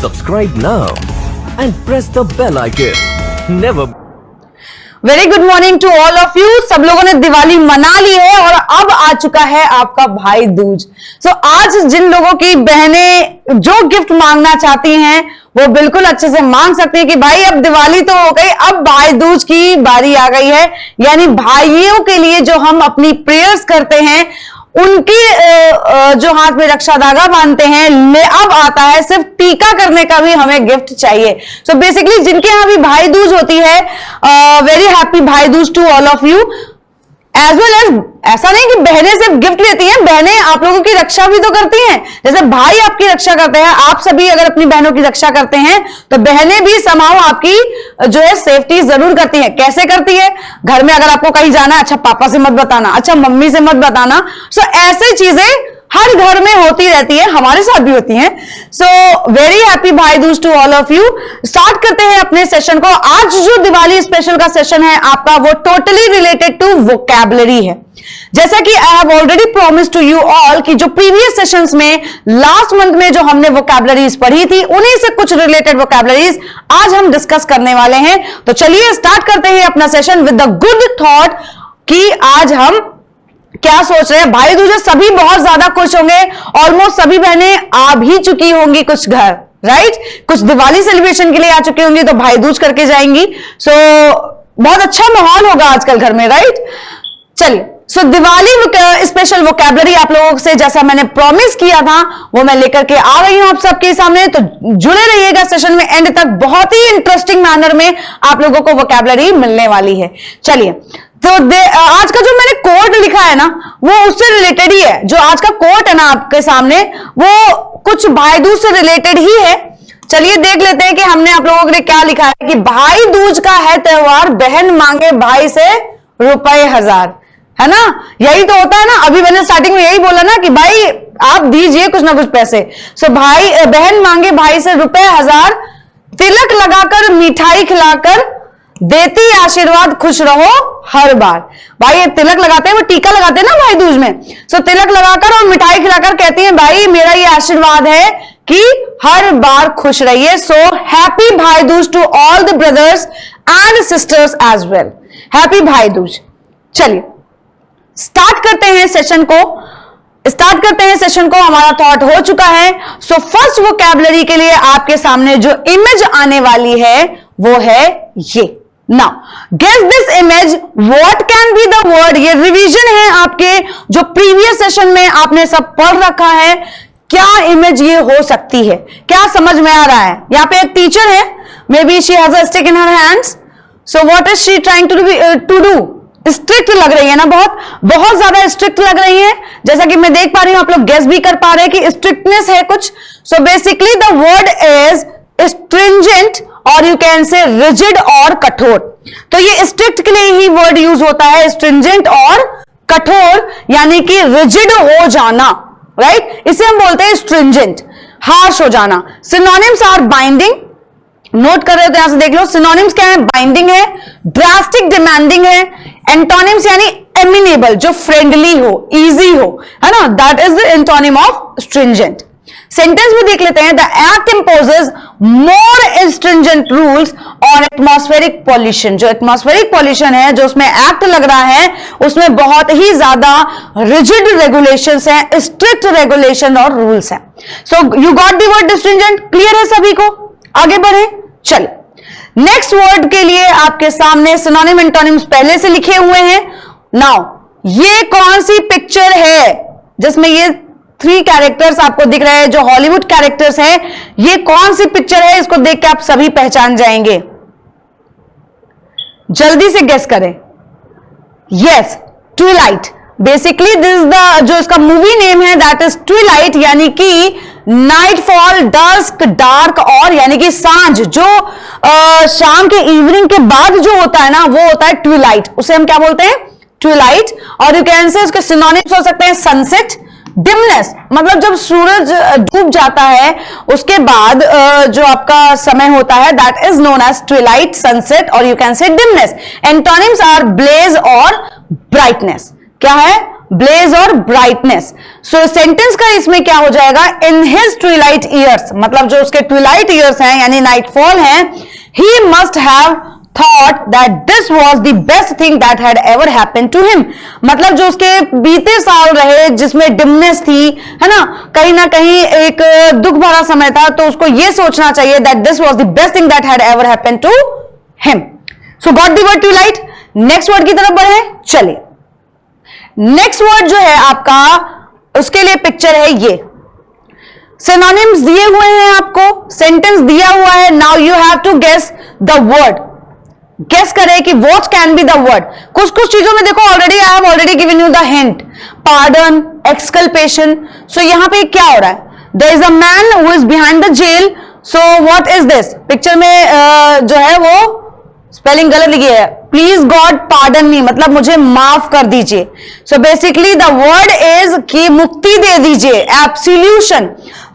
Subscribe now and press the bell icon. Never. Very good morning to all of you. सब लोगों ने दिवाली मना ली है और अब आ चुका है आपका भाई दूज। आज जिन लोगों की बहनें जो गिफ्ट मांगना चाहती हैं वो बिल्कुल अच्छे से मांग सकती हैं कि भाई अब दिवाली तो हो गई, अब भाई दूज की बारी आ गई है। यानी भाइयों के लिए जो हम अपनी प्रेयर्स करते हैं, उनकी जो हाथ में रक्षा धागा बांधते हैं, अब आता है सिर्फ टीका करने का भी हमें गिफ्ट चाहिए। सो बेसिकली जिनके यहाँ भी भाई दूज होती है, very happy Bhai Dooj to all of you. As well as ऐसा नहीं कि बहनें सिर्फ गिफ्ट लेती हैं, बहनें आप लोगों की रक्षा भी तो करती हैं। जैसे भाई आपकी रक्षा करते हैं, आप सभी अगर अपनी बहनों की रक्षा करते हैं तो बहनें भी समाओ आपकी जो है सेफ्टी जरूर करती हैं। कैसे करती है? घर में अगर आपको कहीं जाना है, अच्छा पापा से मत बताना, अच्छा मम्मी से मत बताना। सो ऐसी चीजें हर घर में होती रहती है, हमारे साथ भी होती हैं। सो very happy Bhai Dooj to all of you. Start करते हैं अपने सेशन को। आज जो दिवाली स्पेशल का सेशन है आपका, वो टोटली रिलेटेड टू वोकैबुलरी है। जैसा कि I have already promise to you all कि जो प्रीवियस सेशंस में लास्ट मंथ में जो हमने वोकैबुलरीज पढ़ी थी, उन्हीं से कुछ रिलेटेड वोकैबुलरीज आज हम डिस्कस करने वाले हैं। तो चलिए स्टार्ट करते हैं अपना session with the good thought कि आज हम क्या सोच रहे हैं। भाई दूज सभी बहुत ज्यादा खुश होंगे, ऑलमोस्ट सभी बहनें आ भी चुकी होंगी कुछ घर, राइट? कुछ दिवाली सेलिब्रेशन के लिए आ चुकी होंगी तो भाई दूज करके जाएंगी। सो बहुत अच्छा माहौल होगा आजकल घर में, राइट? चलिए, सो दिवाली स्पेशल वोकैबुलरी आप लोगों से जैसा मैंने प्रॉमिस किया था वो मैं लेकर के आ रही हूं आप सबके सामने। तो जुड़े रहिएगा सेशन में एंड तक, बहुत ही इंटरेस्टिंग मैनर में आप लोगों को वोकैबुलरी मिलने वाली है। चलिए, तो आज का जो मैंने कोड लिखा है ना, वो उससे रिलेटेड ही है। जो आज का कोड है ना आपके सामने, वो कुछ भाई दूज से रिलेटेड ही है। चलिए देख लेते हैं कि हमने आप लोगों के लिए क्या लिखा है। कि भाई दूज का है त्योहार, बहन मांगे भाई से रुपए 1000, है ना? यही तो होता है ना। अभी मैंने स्टार्टिंग में यही बोला ना कि भाई आप दीजिए कुछ ना कुछ पैसे। सो भाई बहन मांगे भाई से रुपए 1000, तिलक लगाकर मिठाई खिलाकर देती आशीर्वाद, खुश रहो हर बार। भाई ये तिलक लगाते हैं, वो टीका लगाते हैं ना भाई दूज में। सो तिलक लगाकर और मिठाई खिलाकर कहती हैं भाई मेरा ये आशीर्वाद है कि हर बार खुश रहिए। So happy Bhai Dooj to all the brothers and sisters as well. Happy Bhai Dooj. चलिए स्टार्ट करते हैं सेशन को। हमारा थॉट हो चुका है। सो फर्स्ट वोकैबुलरी के लिए आपके सामने जो इमेज आने वाली है वो है ये। Now, guess this image. What can be the word? ये रिवीजन है आपके, जो प्रीवियस सेशन में आपने सब पढ़ रखा है। क्या इमेज ये हो सकती है? क्या समझ में आ रहा है? यहाँ पे एक टीचर है, may be she has a stick in her hands. So what is she trying to do? Strict लग रही है ना, बहुत ज्यादा स्ट्रिक्ट लग रही है। जैसा कि मैं देख पा रही हूं, आप लोग गेस भी कर पा रहे हैं कि स्ट्रिक्टनेस है कुछ। So basically the word is stringent और यू कैन से रिजिड और कठोर। तो ये स्ट्रिक्ट के लिए ही वर्ड यूज होता है, स्ट्रिंजेंट और कठोर, यानी कि रिजिड हो जाना, राइट? इसे हम बोलते हैं स्ट्रिंजेंट, हार्श हो जाना। सिनोनिम्स आर बाइंडिंग, नोट कर रहे हो तो यहां से देख लो। सिनोनिम्स क्या है? बाइंडिंग है, ड्रास्टिक डिमांडिंग है। एंटोनिम्स यानी एमिनेबल, जो फ्रेंडली हो, इजी हो, है ना? That is the antonym of stringent. Sentence में देख लेते हैं। The act imposes more stringent rules on atmospheric pollution. जो एटमॉस्फेरिक पॉल्यूशन है, जो उसमें एक्ट लग रहा है, उसमें बहुत ही ज्यादा रिजिड रेगुलेशंस हैं, स्ट्रिक्ट रेगुलेशन और रूल्स हैं। So you got the word stringent? Clear है सभी को? आगे बढ़े। चलिए नेक्स्ट वर्ड के लिए आपके सामने सिनोनिम एंटोनिम्स पहले से लिखे हुए हैं। नाउ ये कौन सी पिक्चर है जिसमें ये 3 कैरेक्टर्स आपको दिख रहे हैं, जो हॉलीवुड कैरेक्टर्स हैं? ये कौन सी पिक्चर है? इसको देख के आप सभी पहचान जाएंगे। जल्दी से गेस करें। Yes, Twilight. Basically this is the, जो इसका मूवी नेम है, दैट इज ट्विलाइट, यानी कि नाइटफॉल, डस्क, डार्क, और यानी कि सांझ, जो शाम के इवनिंग के बाद जो होता है ना, वो होता है ट्विलाइट। उसे हम क्या बोलते हैं? ट्विलाइट। और यू कैन से उसके सिनोनिम्स हो सकते हैं सनसेट, डिमनेस, मतलब जब सूरज डूब जाता है उसके बाद जो आपका समय होता है, that is known as twilight, sunset, और you can say dimness. Antonyms are blaze और ब्राइटनेस। क्या है? ब्लेज और ब्राइटनेस। सो सेंटेंस का इसमें क्या हो जाएगा, इन हिज ट्विलाइट ईयर्स, मतलब जो उसके ट्विलाइट ईयर्स हैं यानी नाइटफॉल हैं, he must have thought that this was the best thing that had ever happened to him। मतलब जो उसके बीते साल रहे जिसमें डिमनेस थी, है ना कहीं एक दुख भरा समय था, तो उसको ये सोचना चाहिए that this was the best thing that had ever happened to him। So got the word twilight। Next word की तरफ बढ़े, चलिए नेक्स्ट वर्ड जो है आपका, उसके लिए पिक्चर है ये, सिनोनिम्स दिए हुए हैं आपको, सेंटेंस दिया हुआ है, now you have to guess the word. Guess करें कि what can be the word. कुछ कुछ चीजों में देखो already I have already given you the hint, pardon, exculpation. So यहां पे क्या हो रहा है, there is a man who is behind the jail. So what is this, picture में जो है वो स्पेलिंग गलत लिखी है, प्लीज गॉड पार्डन मी, मतलब मुझे माफ कर दीजिए। So basically the word is कि मुक्ति दे दीजिए, एब्सोल्यूशन।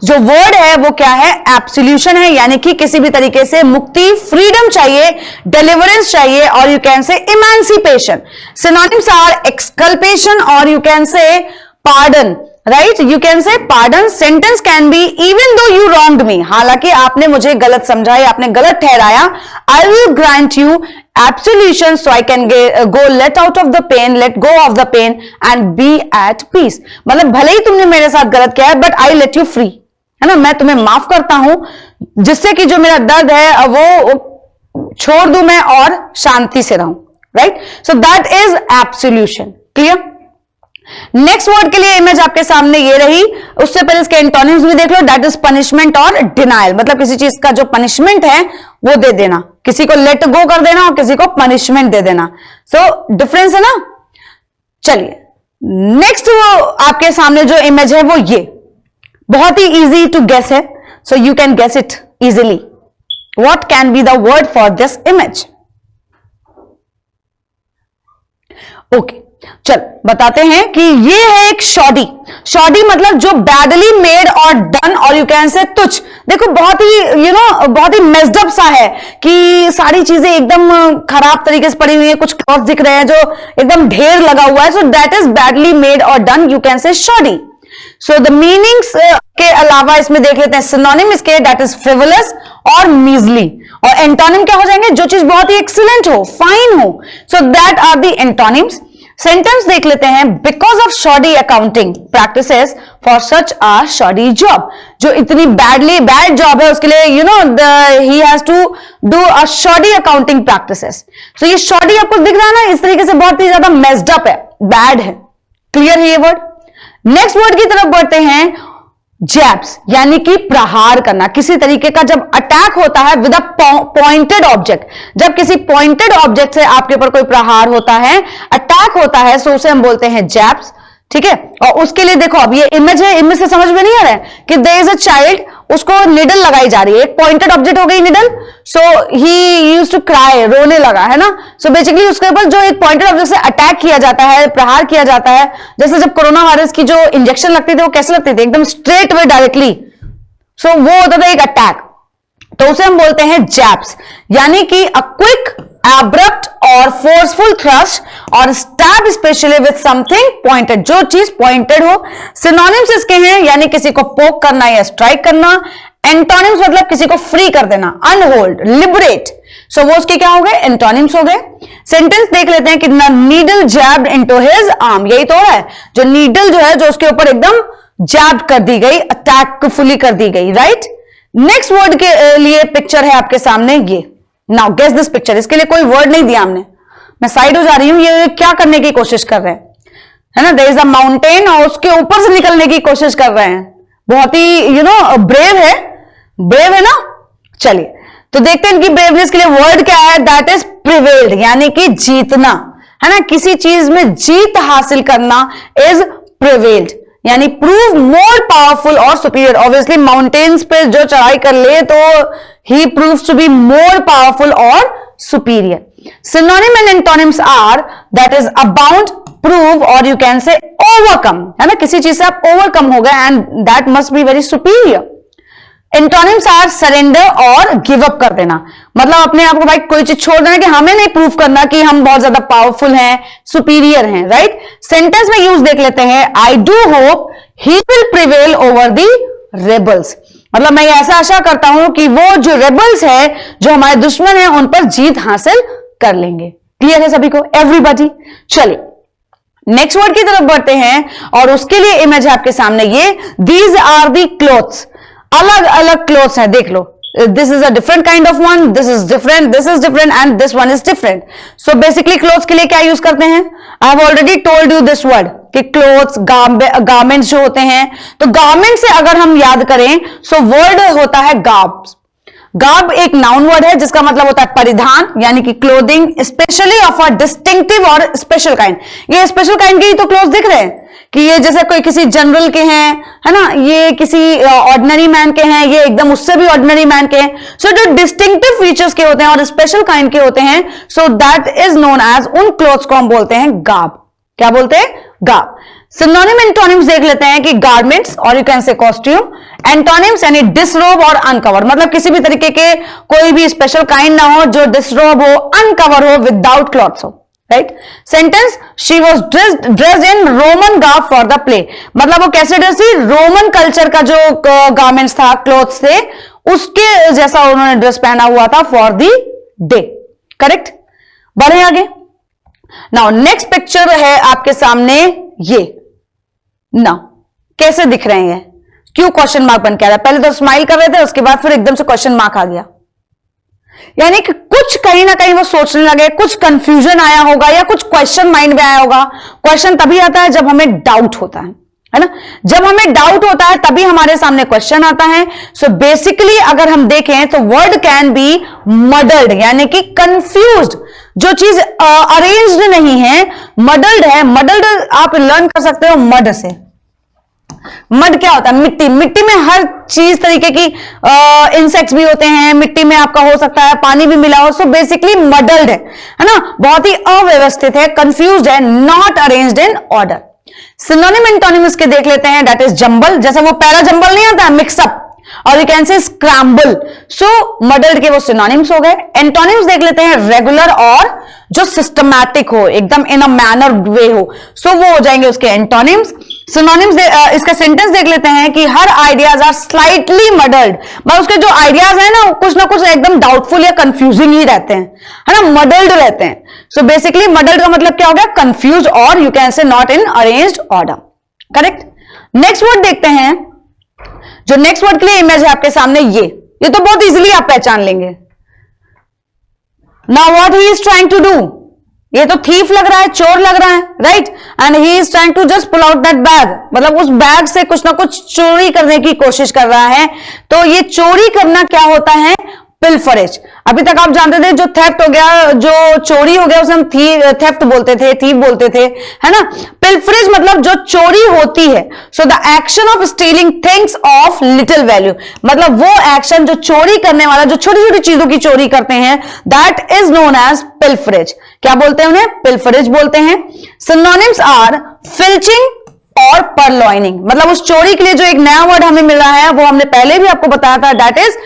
जो वर्ड है वो क्या है, एब्सोल्यूशन है, यानी कि किसी भी तरीके से मुक्ति, फ्रीडम चाहिए, डिलीवरेंस चाहिए, और you can say emancipation. Synonyms are exculpation और you can say pardon, right, you can say pardon. Sentence can be even though you wronged me, हालांकि आपने मुझे गलत समझा या आपने गलत ठहराया, I will grant you absolution so I can go let out of the pen, let go of the pen and be at peace. मतलब भले ही तुमने मेरे साथ गलत किया है but I let you free, है ना, मैं तुम्हें माफ करता हूं जिससे कि जो मेरा दर्द है वो छोड़ दूं मैं और शांति से रहूं, right. So that is absolution. Clear. Next word के लिए इमेज आपके सामने ये रही, उससे पहले इसके एंटोनिम्स भी देख लो, दैट इज पनिशमेंट और डिनायल, मतलब किसी चीज का जो पनिशमेंट है वो दे देना, किसी को लेट गो कर देना और किसी को पनिशमेंट दे देना। सो डिफरेंस है ना। चलिए नेक्स्ट आपके सामने जो इमेज है वो ये बहुत ही इजी टू गेस है, so you can guess it easily. What can be the word for this image. Okay चल बताते हैं कि ये है एक शॉडी। शॉडी मतलब जो बैडली मेड और डन और यू कैन से तुच्छ। देखो बहुत ही बहुत ही मेस्डअप सा है कि सारी चीजें एकदम खराब तरीके से पड़ी हुई है, कुछ क्लॉथ दिख रहे हैं जो एकदम ढेर लगा हुआ है। So that is badly made और done, you can say shoddy. So the meanings के अलावा इसमें देख लेते हैं सिनोनिम इसके, दैट इज फ्रिवलस और मीजली। और एंटोनिम क्या हो जाएंगे, जो चीज बहुत ही एक्सीलेंट हो, फाइन हो। So that are the antonyms. Sentence देख लेते हैं, because of shoddy accounting practices for such a shoddy job. जो इतनी बैड जॉब है उसके लिए ही has to do a shoddy accounting practices. So ये शॉडी आपको दिख रहा है ना, इस तरीके से बहुत ही ज्यादा मेस्ड अप है, बैड है। क्लियर है ये वर्ड। नेक्स्ट वर्ड की तरफ बढ़ते हैं, जैब्स यानी कि प्रहार करना। किसी तरीके का जब अटैक होता है विद अ पॉइंटेड ऑब्जेक्ट, जब किसी पॉइंटेड ऑब्जेक्ट से आपके ऊपर कोई प्रहार होता है, अटैक होता है, सो उसे हम बोलते हैं जैब्स। ठीक है। और उसके लिए देखो अब ये इमेज है, इमेज से समझ में नहीं आ रहा है कि देयर इज अ चाइल्ड, उसको निडल लगाई जा रही है, एक पॉइंटेड ऑब्जेक्ट हो गई needle, so he used to cry, रोने लगा, है ना। सो बेसिकली उसके ऊपर जो एक पॉइंटेड ऑब्जेक्ट से अटैक किया जाता है, प्रहार किया जाता है, जैसे जब कोरोना वायरस की जो इंजेक्शन लगती थी वो कैसे लगती थी, एकदम स्ट्रेट वे डायरेक्टली। सो वो होता था एक अटैक, तो उसे हम बोलते हैं जैब्स, यानी कि अ क्विक एब्रप्ट और फोर्सफुल थ्रस्ट और stab specially with something pointed, जो चीज पॉइंटेड हो। सिनोनिम्स इसके हैं, यानी किसी को पोक करना या स्ट्राइक करना। एंटोनिम्स मतलब किसी को फ्री कर देना, अनहोल्ड, लिबरेट। सो वो उसके क्या हो गए, एंटोनिम्स हो गए। सेंटेंस देख लेते हैं कि नीडल जैब्ड इनटू हिज आर्म, यही तो है, जो नीडल जो है जो उसके ऊपर एकदम जैब कर दी गई, अटैक फुली कर दी गई, राइट। नेक्स्ट वर्ड के लिए पिक्चर है आपके सामने ये। Now guess this picture. इसके लिए कोई वर्ड नहीं दिया हमने, मैं साइड हो जा रही हूं। ये क्या करने की कोशिश कर रहे हैं, है ना, देयर इज अ माउंटेन और उसके ऊपर से निकलने की कोशिश कर रहे हैं। बहुत ही ब्रेव है, ब्रेव है ना। चलिए तो देखते हैं इनकी ब्रेवनेस के लिए वर्ड क्या है, दैट इज प्रिवेल्ड, यानी कि जीतना, है ना, किसी चीज में जीत हासिल करना इज प्रिवेल्ड, यानी प्रूव मोर पावरफुल और सुपीरियर। ऑब्वियसली माउंटेन्स पे जो चढ़ाई कर ले तो ही proves to be more powerful और superior. Synonym and antonyms are that is abound, prove और यू कैन से ओवरकम, है ना, किसी चीज से आप ओवरकम हो गए and that must be very superior. Antonyms are surrender और गिव अप कर देना, मतलब अपने आप को भाई कोई चीज छोड़ देना कि हमें नहीं प्रूव करना कि हम बहुत ज्यादा पावरफुल हैं, सुपीरियर हैं, राइट। सेंटेंस में यूज देख लेते हैं, I do hope he will prevail over the rebels, मतलब मैं ऐसा आशा करता हूं कि वो जो रेबल्स है, जो हमारे दुश्मन है, उन पर जीत हासिल कर लेंगे। क्लियर है सभी को, एवरीबॉडी। चलिए नेक्स्ट वर्ड की तरफ बढ़ते हैं और उसके लिए इमेज है आपके सामने ये, दीज आर दी क्लोथ्स, अलग अलग क्लोथ्स हैं, देख लो, this is a different kind of one, this is different and this one is different. So basically clothes के लिए क्या यूज करते हैं, I have already told you this word कि क्लोथ्स, गारमेंट्स जो होते हैं, तो गारमेंट से अगर हम याद करें सो वर्ड होता है गार्ब्स। गार्ब एक नाउन वर्ड है जिसका मतलब होता है परिधान, यानी कि clothing, specially of a distinctive और स्पेशल काइंड। ये स्पेशल काइंड के ही तो क्लोथ्स दिख रहे हैं कि ये जैसे कोई किसी जनरल के हैं, है ना, ये किसी ऑर्डिनरी मैन के हैं, ये एकदम उससे भी ऑर्डिनरी मैन के हैं। सो जो डिस्टिंक्टिव फीचर्स के होते हैं और स्पेशल काइंड के होते हैं, so that is known as, उन क्लोथ्स को हम बोलते हैं गार्ब। क्या बोलते हैं, गार्ब। सिनोनिम एंटोनिम्स देख लेते हैं कि गारमेंट्स और यू कैन से कॉस्ट्यूम, एंटोनिम्स यानी डिसरोब और अनकवर, मतलब किसी भी तरीके के कोई भी स्पेशल काइंड ना हो, जो डिसरोब हो, अनकवर हो, विदाउट क्लॉथ्स हो, right. Sentence, she was dressed in Roman garb for the play, मतलब वो कैसे ड्रेस थी, रोमन कल्चर का जो गारमेंट्स था, क्लॉथ्स थे, उसके जैसा उन्होंने ड्रेस पहना हुआ था फॉर द डे। करेक्ट, बढ़े आगे। नाउ नेक्स्ट पिक्चर है आपके सामने ये, नाउ कैसे दिख रहे हैं, क्यों क्वेश्चन मार्क बन के आ रहा है, पहले तो स्माइल कर रहे थे, उसके बाद फिर एकदम से क्वेश्चन मार्क आ गया, यानी कि कुछ कहीं ना कहीं वो सोचने लगे, कुछ कंफ्यूजन आया होगा या कुछ क्वेश्चन माइंड में आया होगा। क्वेश्चन तभी आता है जब हमें डाउट होता है ना, जब हमें डाउट होता है तभी हमारे सामने क्वेश्चन आता है। सो बेसिकली अगर हम देखें तो वर्ड कैन बी मडल्ड, यानी कि कंफ्यूज्ड, जो चीज अरेंज्ड नहीं है, मडल्ड है। मडल्ड आप लर्न कर सकते हो मड से। मड क्या होता है, मिट्टी, मिट्टी में हर चीज तरीके की इंसेक्ट्स भी होते हैं, मिट्टी में आपका हो सकता है पानी भी मिला हो। सो बेसिकली मडल्ड है ना, बहुत ही अव्यवस्थित है, कंफ्यूज्ड है, not arranged in order. Synonym antonyms के देख लेते हैं, दैट इज जंबल, जैसे वो पैरा जंबल नहीं आता, मिक्सअप, और यू कैन से स्क्रैम्बल। सो मडल्ड के वो सिनोनिम्स हो गए। एंटोनिम्स देख लेते हैं, रेगुलर और जो सिस्टमैटिक हो, एकदम इन अ मैनर वे हो, सो वो हो जाएंगे उसके एंटोनिम्स। सिनोनिम्स इसका सेंटेंस देख लेते हैं कि हर आइडियाज आर स्लाइटली मडल्ड, बस उसके जो आइडियाज है ना कुछ एकदम डाउटफुल या कंफ्यूजिंग ही रहते हैं, है ना, मडल्ड रहते हैं। सो बेसिकली मडल्ड का मतलब क्या हो गया, कंफ्यूज, और यू कैन से not in arranged order. Correct. Next word देखते हैं, जो नेक्स्ट वर्ड के लिए इमेज है आपके सामने ये तो बहुत इजीली आप पहचान लेंगे। Now what he is trying to do, ये तो थीफ लग रहा है, चोर लग रहा है, right, and he is trying to just pull out that bag, मतलब उस बैग से कुछ ना कुछ चोरी करने की कोशिश कर रहा है। तो ये चोरी करना क्या होता है, पिल्फरेज। अभी तक आप जानते थे जो थेफ्ट हो गया, जो चोरी हो गया, उसे हम थेफ्ट बोलते थे, थीफ बोलते थे, है ना। पिल्फरेज मतलब जो चोरी होती है। So the action of stealing things of little value, मतलब वो एक्शन जो चोरी करने वाला, जो छोटी छोटी चीजों की चोरी करते हैं, that is known as pilferage. क्या बोलते हैं उन्हें, पिल्फरेज बोलते हैं। सिनोनिम्स आर फिल्चिंग और परलॉइनिंग, मतलब उस चोरी के लिए जो एक नया वर्ड हमें मिला है वो हमने पहले भी आपको बताया था, दैट इज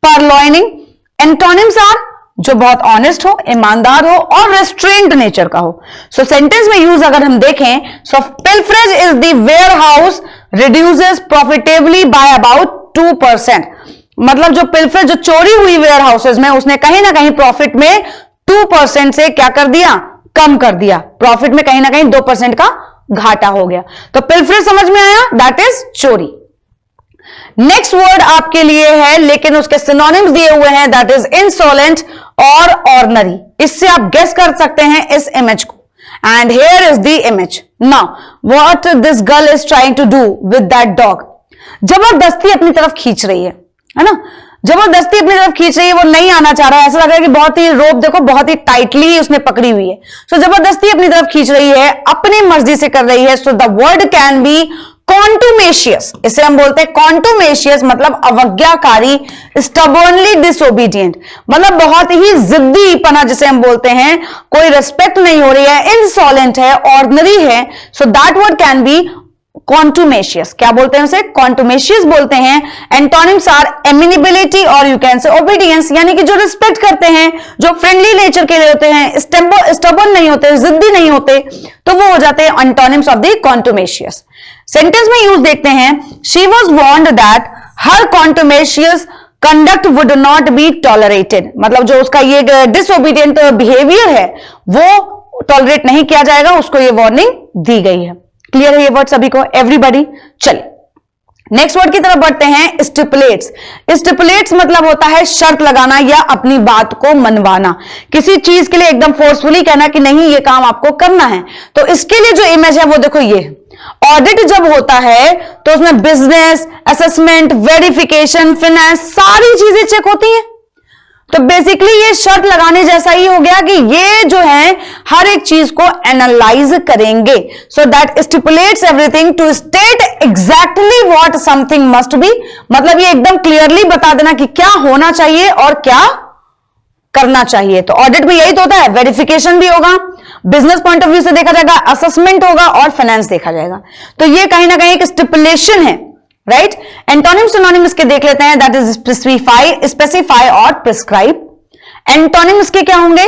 परलॉइनिंग। एंटोनिम्स आर जो बहुत ऑनेस्ट हो, ईमानदार हो और रेस्ट्रेंट नेचर का हो। सो सेंटेंस में यूज अगर हम देखें, so pilferage is the warehouse reduces profitably by about 2%, मतलब जो पिल्फरेज, जो चोरी हुई वेयर हाउसेज में, उसने कहीं ना कहीं प्रॉफिट में 2% से क्या कर दिया, कम कर दिया, प्रॉफिट में कहीं ना कहीं 2% का घाटा हो गया। तो पिल्फरेज समझ में आया, दैट इज चोरी। नेक्स्ट वर्ड आपके लिए है, लेकिन उसके सिनोनिम्स दिए हुए हैं, दैट इज इंसोलेंट और ऑर्डिनरी। इससे आप गेस कर सकते हैं इस इमेज को, and here is the image. Now what this girl is trying to do with that dog, जबरदस्ती अपनी तरफ खींच रही है ना, जबरदस्ती अपनी तरफ खींच रही है, वो नहीं आना चाह रहा है, ऐसा लग रहा है कि बहुत ही रोप देखो बहुत ही टाइटली उसने पकड़ी हुई है। सो जबरदस्ती अपनी तरफ खींच रही है, अपनी मर्जी से कर रही है। So the word can be contumacious, इसे हम बोलते हैं कॉन्टुमेशियस, मतलब अवज्ञाकारी, स्टबर्नली डिसोबीडियंट, मतलब बहुत ही जिद्दीपना जिसे हम बोलते हैं, कोई रिस्पेक्ट नहीं हो रही है, इंसॉलेंट है, ऑर्डिनरी है। So that word can be contumacious. क्या बोलते हैं उसे? कॉन्टुमेशियस बोलते हैं। एंटोनिम्स आर एमिनेबिलिटी और यू कैन से ओबीडियंस, यानी कि जो रिस्पेक्ट करते हैं, जो फ्रेंडली नेचर के लिए होते हैं, स्टबर्न नहीं होते, जिद्दी नहीं होते, तो वो हो जाते हैं antonyms of the contumacious. Sentence में यूज देखते हैं, she was warned that her contumacious conduct would not be tolerated, मतलब जो उसका ये डिसओबीडियंट बिहेवियर है वो टॉलरेट नहीं किया जाएगा, उसको ये वार्निंग दी गई है। क्लियर है ये वर्ड सभी को? एवरीबॉडी। चलिए नेक्स्ट वर्ड की तरफ बढ़ते हैं, स्टिपुलेट्स। स्टिपुलेट्स मतलब होता है शर्त लगाना या अपनी बात को मनवाना, किसी चीज के लिए एकदम फोर्सफुली कहना कि नहीं ये काम आपको करना है। तो इसके लिए जो इमेज है वो देखो, ये ऑडिट जब होता है तो उसमें बिजनेस, असेसमेंट, वेरिफिकेशन, फाइनेंस, सारी चीजें चेक होती हैं। तो बेसिकली ये शर्त लगाने जैसा ही हो गया कि ये जो है हर एक चीज को एनालाइज करेंगे। So that stipulates everything to state exactly what something must be, मतलब ये एकदम क्लियरली बता देना कि क्या होना चाहिए और क्या करना चाहिए। तो ऑडिट में यही तो होता है, वेरिफिकेशन भी होगा, बिजनेस पॉइंट ऑफ व्यू से देखा जाएगा, असेसमेंट होगा और फाइनेंस देखा जाएगा। तो ये कहीं ना कहीं एक स्टिपुलेशन है, राइट। एंटोनिम सिनोनिम इसके देख लेते हैं, दैट इज स्पेसिफाई और प्रिस्क्राइब। एंटोनिम इसके क्या होंगे?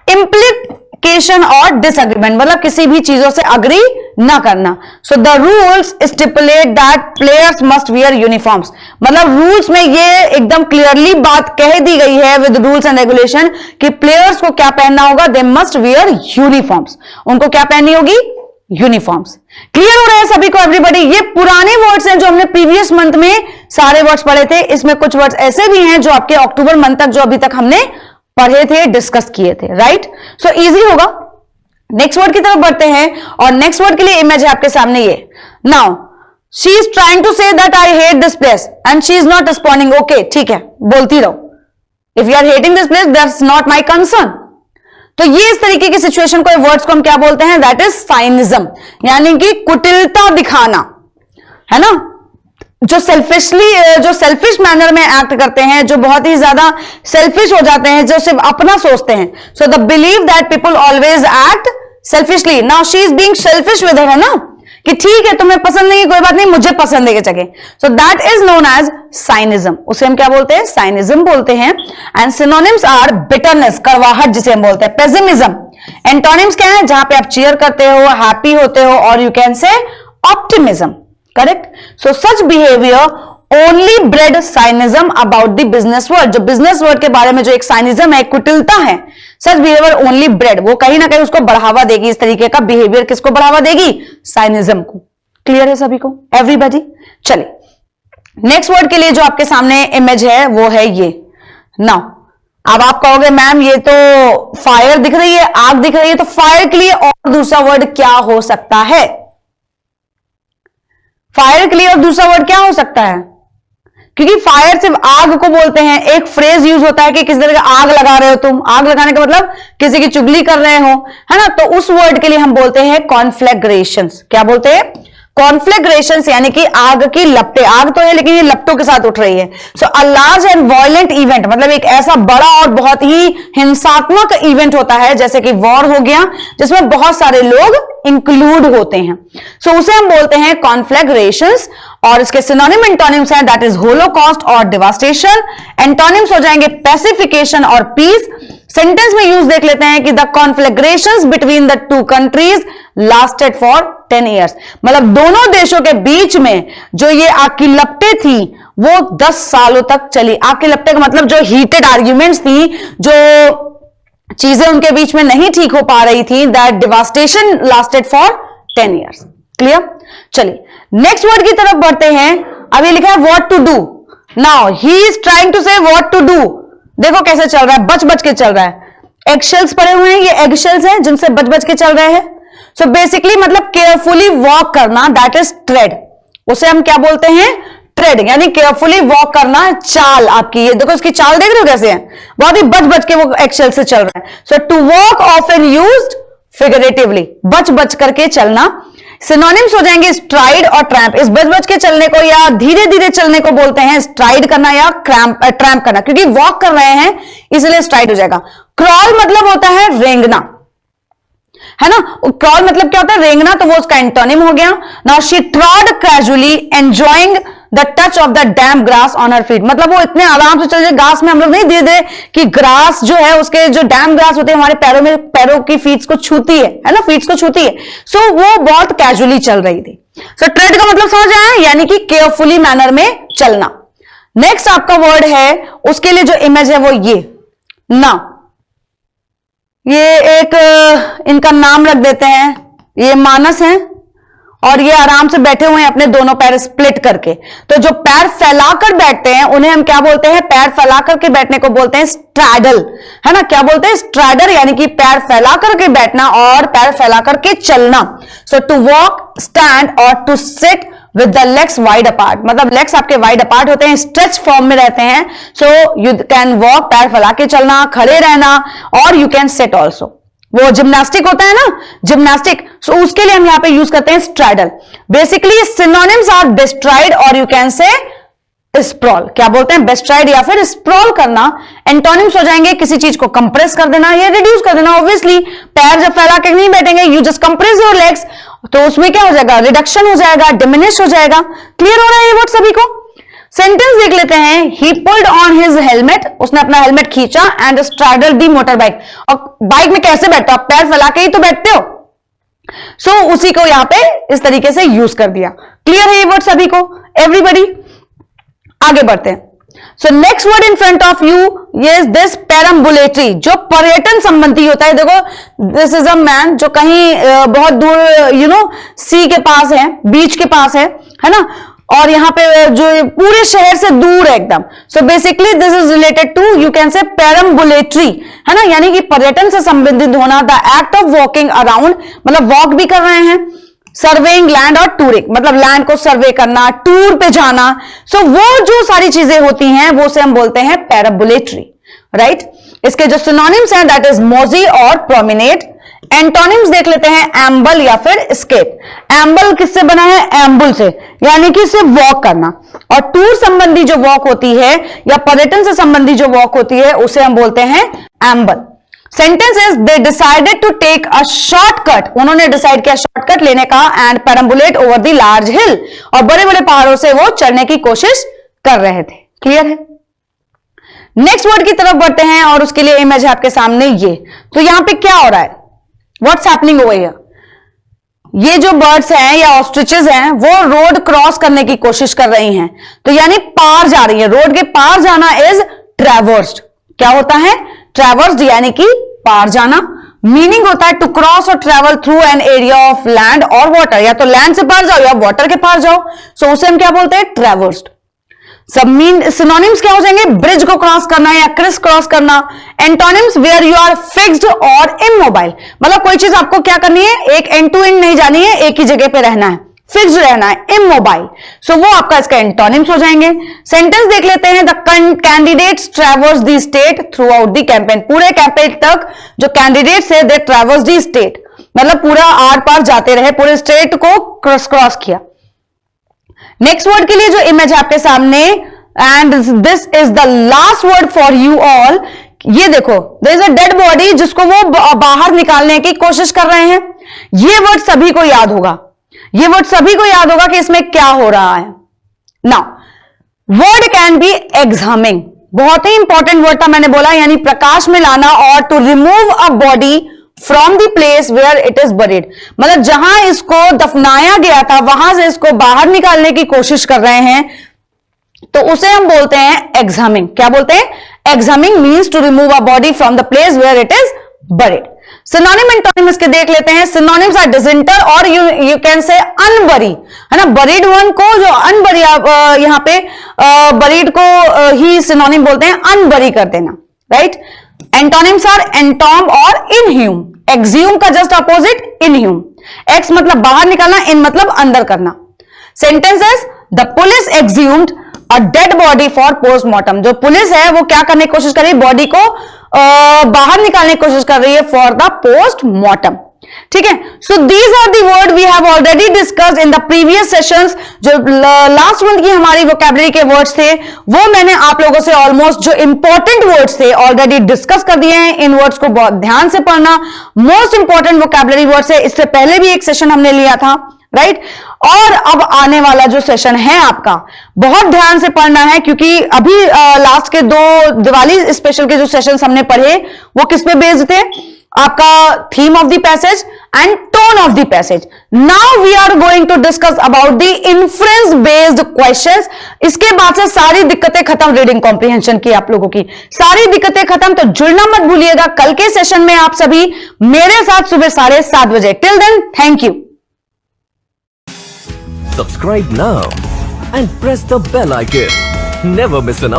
इंप्लीकेशन और डिसएग्रीमेंट, मतलब किसी भी चीजों से अग्री ना करना। So the rules stipulate that players must wear uniforms, मतलब रूल्स में ये एकदम क्लियरली बात कह दी गई है विद रूल्स एंड रेगुलेशन कि प्लेयर्स को क्या पहनना होगा, दे मस्ट वियर यूनिफॉर्म्स, उनको क्या पहननी होगी? यूनिफॉर्म्स। क्लियर हो रहा है सभी को? एवरीबॉडी। ये पुराने वर्ड्स हैं जो हमने प्रीवियस मंथ में सारे वर्ड्स पढ़े थे, इसमें कुछ वर्ड्स ऐसे भी हैं जो आपके अक्टूबर मंथ तक जो अभी तक हमने पढ़े थे, डिस्कस किए थे, राइट। सो इजी होगा। नेक्स्ट वर्ड की तरफ बढ़ते हैं और नेक्स्ट वर्ड के लिए इमेज है आपके सामने ये। Now she is trying to say that I hate this place and she is not responding. Okay ठीक है, बोलती रहो, if you are hating this place that's not my concern. तो ये इस तरीके की सिचुएशन को, वर्ड्स को हम क्या बोलते हैं? दैट इज साइनिज्म, यानी कि कुटिलता दिखाना, है ना। जो सेल्फिश मैनर में एक्ट करते हैं, जो बहुत ही ज्यादा सेल्फिश हो जाते हैं, जो सिर्फ अपना सोचते हैं। So the believe that people always act selfishly. Now she is being selfish with her, है ना, कि ठीक है तुम्हें पसंद नहीं, कोई बात नहीं, मुझे पसंद है के जगह। So that is known as cynicism, उसे हम क्या बोलते हैं? साइनिज्म बोलते हैं। एंड सिनोनिम्स आर बिटरनेस, कड़वाहट जिसे हम बोलते हैं, पेसिमिज्म। एंटोनिम्स क्या है? जहां पे आप चीयर करते हो, हैप्पी होते हो, और you can say optimism, correct. So such behaviour only bred cynicism about the business world, जो बिजनेस वर्ड के बारे में जो एक साइनिज्म है, कुटिलता है, सच बिहेवियर ओनली ब्रेड, वो कहीं ना कहीं उसको बढ़ावा देगी। इस तरीके का बिहेवियर किसको बढ़ावा देगी? साइनिज्म को। क्लियर है सभी को? एवरीबॉडी। चलिए नेक्स्ट वर्ड के लिए जो आपके सामने इमेज है वो है ये। नाउ अब आप कहोगे मैम ये तो फायर दिख रही है, आग दिख रही है, तो फायर के लिए और दूसरा वर्ड क्या हो सकता है? फायर के लिए और दूसरा वर्ड क्या हो सकता है? क्योंकि फायर सिर्फ आग को बोलते हैं। एक फ्रेज यूज होता है कि किसी तरह का आग लगा रहे हो तुम, आग लगाने का मतलब किसी की चुगली कर रहे हो, है ना। तो उस वर्ड के लिए हम बोलते हैं कॉन्फ्लैग्रेशंस। क्या बोलते हैं? कॉन्फ्लैग्रेशंस, यानी कि आग की लपटें। आग तो है लेकिन ये लपटों के साथ उठ रही है। So a large and violent event, मतलब एक ऐसा बड़ा और बहुत ही हिंसात्मक इवेंट होता है, जैसे कि वॉर हो गया, जिसमें बहुत सारे लोग इंक्लूड होते हैं। सो उसे हम बोलते हैं कॉन्फ्लैग्रेशंस। और इसके सिनोनिम एंटोनिम्स हैं, दैट इज होलोकॉस्ट और डिवास्टेशन। एंटोनिम्स हो जाएंगे पैसिफिकेशन और पीस। सेंटेंस में यूज देख लेते हैं कि the conflagrations between the two countries lasted for 10 years, मतलब दोनों देशों के बीच में जो ये आग की लपटें थी वो 10 सालों तक चली। आग की लपटें का मतलब जो हीटेड आर्ग्यूमेंट्स थी, जो चीजें उनके बीच में नहीं ठीक हो पा रही थी, that devastation lasted for 10 years। Clear? चलिए नेक्स्ट वर्ड की तरफ बढ़ते हैं। अभी लिखा है what to do. Now he is trying to say what to do. देखो कैसे चल रहा है, बच बच के चल रहा है। एगशेल्स पड़े हुए हैं, ये एगशेल्स हैं जिनसे बच बच के चल रहे हैं। सो बेसिकली मतलब केयरफुली वॉक करना, दैट इज ट्रेड। उसे हम क्या बोलते हैं? ट्रेड, यानी केयरफुली वॉक करना, चाल आपकी। ये देखो इसकी चाल देख रहे हो कैसे है, बहुत ही बच बच के वो एक्सेल से चल रहा है। So to walk often used figuratively, बच बच करके चलना। सिनोनिम्स हो जाएंगे स्ट्राइड और ट्रैम्प। इस बच बच के चलने को या धीरे धीरे चलने को बोलते हैं स्ट्राइड करना या ट्रैम्प करना, क्योंकि वॉक कर रहे हैं इसलिए स्ट्राइड हो जाएगा। क्रॉल मतलब होता है रेंगना, है ना। क्रॉल मतलब क्या होता है, रेंगना, तो वो उसका एंटोनिम हो गया। Now she ट्रॉड casually enjoying the touch of the dam grass on her feet, मतलब वो इतने आराम से चल रहे, घास में हम लोग नहीं दे दे कि ग्रास जो है उसके जो डैम ग्रास होते हैं हमारे पैरों में, पैरों की फीट्स को छूती है ना, फीट्स को छूती है। सो वो बहुत कैजुअली चल रही थी। सो ट्रेड का मतलब समझ आया, यानी कि केयरफुली मैनर में चलना। नेक्स्ट आपका वर्ड है, उसके लिए जो इमेज है वो ये ना, ये एक इनका नाम रख देते हैं, ये मानस है और ये आराम से बैठे हुए हैं अपने दोनों पैर स्प्लिट करके। तो जो पैर फैलाकर बैठते हैं उन्हें हम क्या बोलते हैं, पैर फैलाकर के बैठने को बोलते हैं स्ट्रैडल, है ना। क्या बोलते हैं, स्ट्रैडल, यानी कि पैर फैला करके बैठना और पैर फैला करके चलना। सो टू वॉक, स्टैंड और to sit with the legs wide apart, मतलब लेग्स आपके वाइड अपार्ट होते हैं, स्ट्रेच फॉर्म में रहते हैं। सो यू कैन वॉक, पैर फैला के चलना, खड़े रहना, और यू कैन सिट ऑल्सो। वो जिम्नास्टिक होता है ना, जिम्नास्टिक, सो उसके लिए हम यहां पे यूज करते हैं स्ट्रैडल। बेसिकली सिनोनिम्स आर बेस्ट्राइड और यू कैन से स्प्रॉल। क्या बोलते हैं, बेस्ट्राइड या फिर स्प्रॉल करना। एंटोनिम्स हो जाएंगे किसी चीज को कंप्रेस कर देना या रिड्यूस कर देना। ऑब्वियसली पैर जब फैला के नहीं बैठेंगे, you just compress your legs, तो उसमें क्या हो जाएगा, रिडक्शन हो जाएगा, डिमिनिश हो जाएगा। क्लियर हो रहा है ये वर्ड सभी को। सेंटेंस देख लेते हैं, ही पुल्ड ऑन हिज हेलमेट, उसने अपना हेलमेट खींचा, and straddle the motor bike. और बाइक में कैसे बैठते हो आप, पैर फैला के ही तो बैठते हो। सो उसी को यहां पे इस तरीके से यूज कर दिया। क्लियर है ये वर्ड सभी को, एवरीबडी। आगे बढ़ते हैं। So next word in front of you is this perambulatory, जो पर्यटन संबंधी होता है। देखो, दिस इज अ मैन जो कहीं बहुत दूर यू नो सी के पास है, बीच के पास है ना, और यहां पे जो पूरे शहर से दूर है एकदम। So basically this is related to, you can say perambulatory, है ना, यानी कि पर्यटन से संबंधित होना। The act of walking around, मतलब वॉक भी कर रहे हैं। सर्वेइंग लैंड और टूरिंग, मतलब लैंड को सर्वे करना, टूर पे जाना। सो वो जो सारी चीजें होती हैं वो से हम बोलते हैं पेरम्बुलेटरी, राइट। इसके जो सिनोनिम्स हैं दैट इज मोजी और प्रोमिनेट। एंटोनिम्स देख लेते हैं, एम्बल या फिर एस्केप। एम्बल किससे बना है, एम्बुल से, यानी कि सिर्फ वॉक करना। और टूर संबंधी जो वॉक होती है या पर्यटन से संबंधी जो वॉक होती है उसे हम बोलते हैं amble. Sentence is they decided to take a shortcut, उन्होंने डिसाइड किया शॉर्टकट लेने का, and perambulate over the large hill, और बड़े बड़े पहाड़ों से वो चढ़ने की कोशिश कर रहे थे। क्लियर है। नेक्स्ट वर्ड की तरफ बढ़ते हैं और उसके लिए इमेज है आपके सामने ये। तो यहां पे क्या हो रहा है, व्हाट्स हैपनिंग ओवर हियर। ये जो बर्ड्स हैं या ऑस्ट्रिचेस हैं वो रोड क्रॉस करने की कोशिश कर रही हैं, तो यानी पार जा रही है। रोड के पार जाना इज ट्रैवर्स्ड। क्या होता है, ट्रैवर्स्ड, यानी कि पार जाना। मीनिंग होता है टू क्रॉस और travel through an area of land और वाटर, या तो लैंड से पार जाओ या वाटर के पार जाओ। सो उसे हम क्या बोलते हैं, ट्रैवर्स्ड। सब सिनोनिम्स क्या हो जाएंगे, ब्रिज को क्रॉस करना या क्रिस क्रॉस करना। Antonyms, where you are fixed और इमोबाइल, मतलब कोई चीज आपको क्या करनी है, एक एंड टू एंड नहीं जानी है, एक ही जगह पे रहना है, फिक्स्ड रहना है, इमोबाइल। सो वो आपका इसका एंटोनिम्स हो जाएंगे। सेंटेंस देख लेते हैं, the candidates traverse the state through out the campaign, पूरे कैंपेन तक जो कैंडिडेट्स है दे ट्रैवर्स द स्टेट, मतलब पूरा आर पार जाते रहे, पूरे स्टेट को क्रॉस किया। नेक्स्ट वर्ड के लिए जो इमेज है आपके सामने, and this is the last word for you all. ये देखो, there is a dead body जिसको वो बाहर निकालने की कोशिश कर रहे हैं। ये वर्ड सभी को याद होगा, ये वर्ड सभी को याद होगा कि इसमें क्या हो रहा है। नाउ वर्ड कैन बी एक्सहमिंग, बहुत ही इंपॉर्टेंट वर्ड था, मैंने बोला, यानी प्रकाश में लाना, और to remove a body from the place where it is buried, मतलब जहां इसको दफनाया गया था वहां से इसको बाहर निकालने की कोशिश कर रहे हैं, तो उसे हम बोलते हैं एक्सहमिंग। क्या बोलते हैं, exhuming means to remove a body from the place where it is buried. Synonym antonym इसके देख लेते हैं। सिनोनिम्स आर डिसइंटर और यू कैन से अनबरी, है ना, बरीड वन को जो अनबरी, यहां पे बरीड को ही सिनोनिम बोलते हैं, अनबरी कर देना, राइट। एंटोनिम्स आर एंटॉम्ब और इनह्यूम। एक्सह्यूम का जस्ट अपोजिट इनह्यूम। एक्स मतलब बाहर निकालना, इन मतलब अंदर करना। Sentences, the police exhumed a dead body for postmortem, जो पुलिस है वो क्या करने की कोशिश कर रही है, बॉडी को बाहर निकालने की कोशिश कर रही है फॉर द पोस्टमार्टम। ठीक है, so these are the word we have already discussed in the previous sessions. जो लास्ट मंथ की हमारी वोकैबुलरी के वर्ड्स थे वो मैंने आप लोगों से ऑलमोस्ट जो इंपॉर्टेंट वर्ड्स थे ऑलरेडी डिस्कस कर दिए हैं। इन वर्ड्स को बहुत ध्यान से पढ़ना, मोस्ट इंपॉर्टेंट वोकैबुलरी वर्ड्स है। इससे पहले भी एक सेशन हमने लिया था, राइट? और अब आने वाला जो सेशन है आपका बहुत ध्यान से पढ़ना है, क्योंकि अभी लास्ट के 2 दिवाली स्पेशल के जो सेशंस हमने पढ़े वो किस पे बेस्ड थे? आपका theme of the passage and tone of the passage. Now we are going to discuss about the inference based questions. इसके बाद से सारी दिक्कतें खत्म, रीडिंग कॉम्प्रिहेंशन की आप लोगों की सारी दिक्कतें खत्म। तो जुड़ना मत भूलिएगा कल के सेशन में आप सभी मेरे साथ सुबह 7:30 बजे। Till then, thank you. Subscribe now and press the bell icon. Never miss an